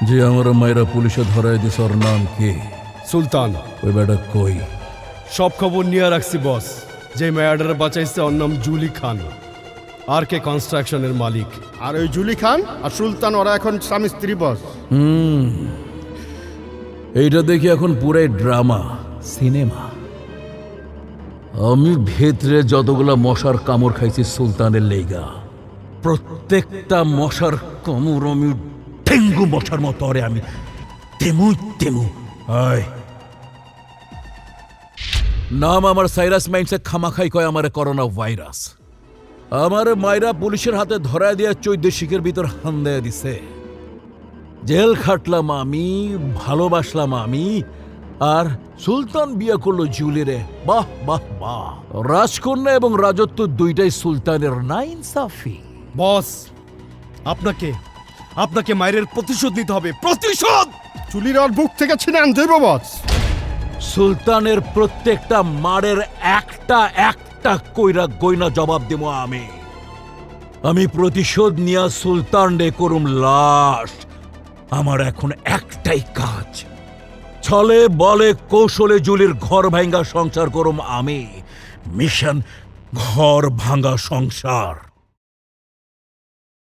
যে আমার মায়েরা পুলিশে ধরাই দিস, ওর নাম কি? সুলতান। ওই বেটা কই? সব খবর নিয়ে রাখছি বস। যে মেয়াডারে বাঁচাইছে ওর নাম জুলি খান, আর কে কনস্ট্রাকশনের মালিক। আর ওই জুলি খান আর সুলতান ওরা এখন স্বামী স্ত্রী বস। এইটা দেখি এখন পুরাই ড্রামা, সিনেমা। আমি ভেতরে যতগুলা মশার কামড় খাইছি সুলতানের লেগা, প্রত্যেকটা মশার কামড় আমি ডেঙ্গু মশার মতো অরে আমি তেমু। আয় নাম আমার সাইরাস মাইন্ডসে খামাখাই কয় আমারে করোনা ভাইরাস। আমার মায়েরা পুলিশের হাতে ধরায় দিয়া 14 শিখের ভিতর হান দেয়া দিছে। জেল খাটলাম আমি, ভালোবাসলাম আমি, আর সুলতান বিয়ে করলো জুলিরে। বাহ বাহ বাহ! রাজকন্যা এবং রাজত্ব দুইটাই সুলতানের, না ইনসাফি। বস, আপনাকে মায়ের প্রতিশোধ নিতে হবে। প্রতিশোধ! চুলির ওর বুক থেকে ছিনে আন দেব বস। সুলতানের প্রত্যেকটা মারের একটা কইরা গইনা জবাব দেব আমি প্রতিশোধ নিয়া সুলতান রে করুম লাশ। আমার এখন একটাই কাজ, ছলে বলে কৌশলে জুলির ঘর ভাঙ্গা সংসার করুম আমি। মিশন ঘর ভাঙ্গা সংসার।